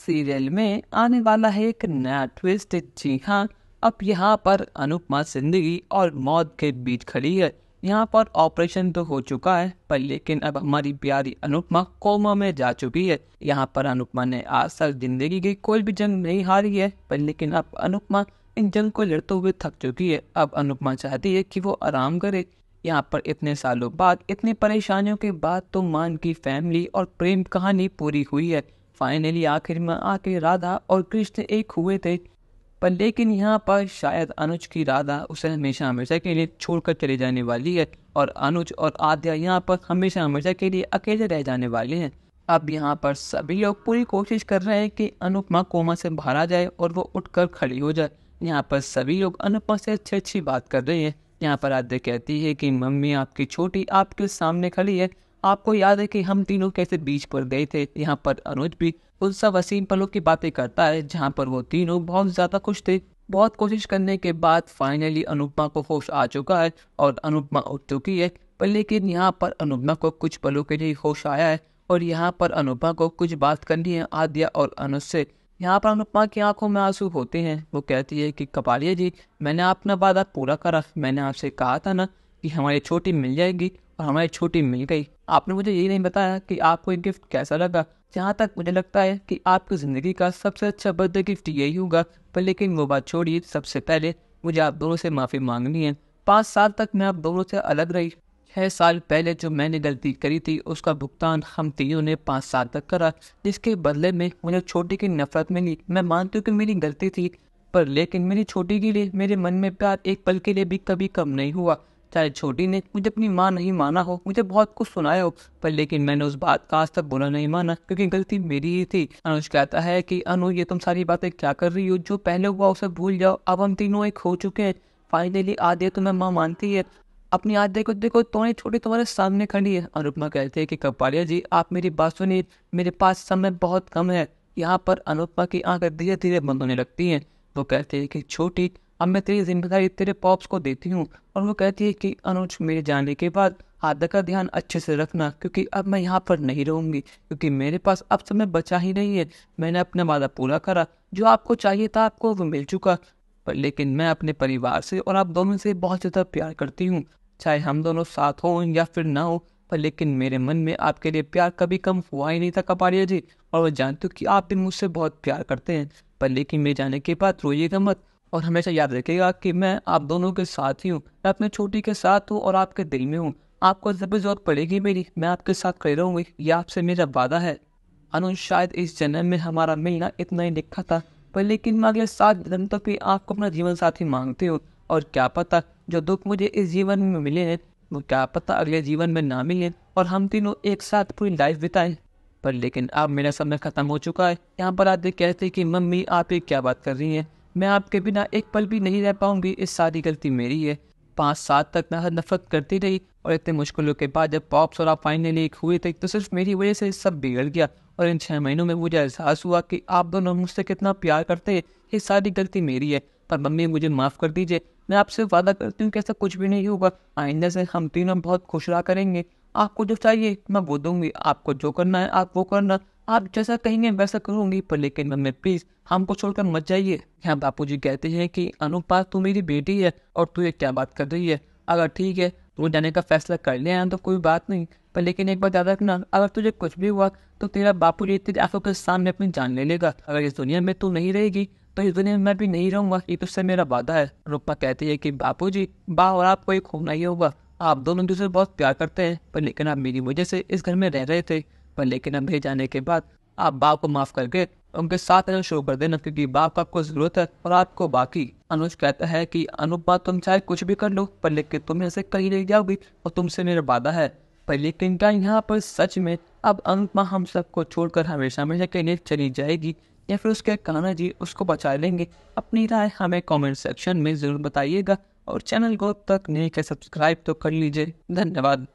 Serial में आने वाला है एक नया ट्विस्ट। जी हाँ, अब यहाँ पर अनुपमा जिंदगी और मौत के बीच खड़ी है। यहाँ पर ऑपरेशन तो हो चुका है, पर लेकिन अब हमारी प्यारी अनुपमा कोमा में जा चुकी है। यहाँ पर अनुपमा ने आज तक जिंदगी की कोई भी जंग नहीं हारी है, पर लेकिन अब अनुपमा इन जंग को लड़ते हुए थक चुकी है। अब अनुपमा चाहती है कि वो आराम करे। यहाँ पर इतने सालों बाद, इतनी परेशानियों के बाद तो मान की फैमिली और प्रेम कहानी पूरी हुई है। फाइनली आखिर में आके राधा और कृष्ण एक हुए थे, पर लेकिन यहाँ पर शायद अनुज की राधा उसे हमेशा हमेशा के लिए छोड़कर चली जाने वाली है और अनुज और आद्या यहाँ पर हमेशा हमेशा के लिए अकेले रह जाने वाले हैं। अब यहाँ पर सभी लोग पूरी कोशिश कर रहे हैं कि अनुपमा कोमा से बाहर आ जाए और वो उठकर खड़ी हो जाए। यहाँ पर सभी लोग अनुपमा से अच्छी अच्छी बात कर रहे हैं। यहाँ पर आद्या कहती है कि मम्मी आपकी छोटी आपके सामने खड़ी है, आपको याद है कि हम तीनों कैसे बीच पर गए थे। यहाँ पर अनुज भी उन सब हसीन पलों की बातें करता है जहाँ पर वो तीनों बहुत ज्यादा खुश थे। बहुत कोशिश करने के बाद फाइनली अनुपमा को होश आ चुका है और अनुपमा उठ चुकी है, पर लेकिन यहाँ पर अनुपमा को कुछ पलों के लिए होश आया है और यहाँ पर अनुपमा को कुछ बात करनी है आद्या और अनुज से। यहाँ पर अनुपमा की आंखों में आंसू होते हैं। वो कहती है कि कपालिया जी, मैंने अपना वादा पूरा करा। मैंने आपसे कहा था ना कि हमारी छोटी मिल जाएगी और हमारी छोटी मिल गई। आपने मुझे यही नहीं बताया कि आपको ये गिफ्ट कैसा लगा। जहाँ तक मुझे लगता है कि आपकी ज़िंदगी का सबसे अच्छा बर्थडे गिफ्ट यही होगा। पर लेकिन वो बात छोड़िए, सबसे पहले मुझे आप दोनों से माफ़ी मांगनी है। 5 साल तक मैं आप दोनों से अलग रही। 6 साल पहले जो मैंने गलती करी थी उसका भुगतान हम तीनों ने 5 साल तक करा, जिसके बदले में मुझे छोटी की नफरत मिली। मैं मानती हूँ कि मेरी गलती थी, पर लेकिन मेरी छोटी के लिए मेरे मन में प्यार एक पल के लिए भी कभी कम नहीं हुआ। चाहे छोटी ने मुझे अपनी माँ नहीं माना हो, मुझे बहुत कुछ सुनाया हो, पर लेकिन मैंने उस बात का आज तक बुरा नहीं माना क्योंकि गलती मेरी ही थी। अनुज कहता है कि अनु, ये तुम सारी बातें क्या कर रही हो? जो पहले हुआ उसे भूल जाओ। अब हम तीनों एक हो चुके हैं। फाइनली आद्या तुम्हें माँ मानती है। अपनी आद्या को देखो, तुम्हारी छोटी तुम्हारे सामने खड़ी है। अनुपमा कहते हैं कि कपालिया जी, आप मेरी बात सुनिए, मेरे पास समय बहुत कम है। यहाँ पर अनुपमा की आंखें धीरे धीरे बंद होने लगती हैं। वो कहते हैं कि छोटी, अब मैं तेरी जिम्मेदारी तेरे पॉप्स को देती हूँ। और वो कहती है कि अनुज, मेरे जाने के बाद आद्या का ध्यान अच्छे से रखना, क्योंकि अब मैं यहाँ पर नहीं रहूँगी, क्योंकि मेरे पास अब समय बचा ही नहीं है। मैंने अपना वादा पूरा करा। जो आपको चाहिए था आपको वो मिल चुका, पर लेकिन मैं अपने परिवार से और आप दोनों से बहुत ज़्यादा प्यार करती हूँ। चाहे हम दोनों साथ हों या फिर ना हो, पर लेकिन मेरे मन में आपके लिए प्यार कभी कम हुआ ही नहीं था कपालिया जी। और वो जानती हूँ कि आप भी मुझसे बहुत प्यार करते हैं, पर लेकिन मेरे जाने के बाद रोइएगा मत और हमेशा याद रखिएगा कि मैं आप दोनों के साथ ही हूँ। मैं अपने छोटी के साथ हूँ और आपके दिल में हूँ। आपको जब भी जरूरत पड़ेगी मेरी, मैं आपके साथ खड़ी रहूँगी। यह आपसे मेरा वादा है। अनुज, शायद इस जन्म में हमारा मिलना इतना ही लिखा था, पर लेकिन मैं अगले 7 जन्म तक भी आपको अपना जीवन साथी मांगती हूँ। और क्या पता जो दुख मुझे इस जीवन में मिले हैं, वो क्या पता अगले जीवन में ना मिले और हम तीनों एक साथ पूरी लाइफ बिताएं। पर लेकिन अब मेरा समय खत्म हो चुका है। यहाँ पर आते कहते कि मम्मी आप ये क्या बात कर रही हैं? मैं आपके बिना एक पल भी नहीं रह पाऊंगी। इस सारी गलती मेरी है। 5 साल तक मैं नफरत करती रही और इतने मुश्किलों के बाद जब पॉप्स और आप फाइनली एक हुए थे, तो सिर्फ मेरी वजह से सब बिगड़ गया। और इन 6 महीनों में मुझे एहसास हुआ कि आप दोनों मुझसे कितना प्यार करते हैं। ये सारी गलती मेरी है, पर मम्मी मुझे माफ़ कर दीजिए। मैं आपसे वादा करती हूँ कि ऐसा कुछ भी नहीं होगा। आइंदा से हम तीनों बहुत खुश रहा करेंगे। आपको जो चाहिए मैं वो दूंगी। आपको जो करना है आप वो करना। आप जैसा कहेंगे वैसा करूंगी, पर लेकिन मम्मी प्लीज हमको छोड़कर मत जाइए। यहाँ बापूजी कहते हैं कि अनुपमा तू मेरी बेटी है और तू ये क्या बात कर रही है? अगर ठीक है तू जाने का फैसला कर लिया तो कोई बात नहीं, पर लेकिन एक बात याद रखना, अगर तुझे कुछ भी हुआ तो तेरा बापूजी तेरी आंखों के सामने अपनी जान ले लेगा। अगर इस दुनिया में तू नहीं रहेगी तो इस दुनिया में मैं भी नहीं रहूंगा। ये तुझसे मेरा वादा है। अनुपमा कहती है कि बापूजी, बा और आपको एक होना ही होगा। आप दोनों दूसरे बहुत प्यार करते हैं, पर लेकिन आप मेरी वजह से इस घर में रह रहे थे। पर लेकिन अब मेरे जाने के बाद आप बाप को माफ करके उनके साथ रहना शुरू कर देना, क्योंकि बाप को आपको जरूरत है और आपको बाकी। अनुज कहता है कि अनुपमा तुम चाहे कुछ भी कर लो, पर लेकिन तुम ऐसे कहीं नहीं जाओगी और तुमसे मेरा वादा है। पर लेकिन क्या यहाँ पर सच में अब अनुपमा हम सबको छोड़कर हमेशा हमेशा कहीं चली जाएगी या फिर उसके कान्हा जी उसको बचा लेंगे? अपनी राय हमें कमेंट सेक्शन में जरूर बताइएगा और चैनल को अब तक नहीं किया सब्सक्राइब तो कर लीजिए। धन्यवाद।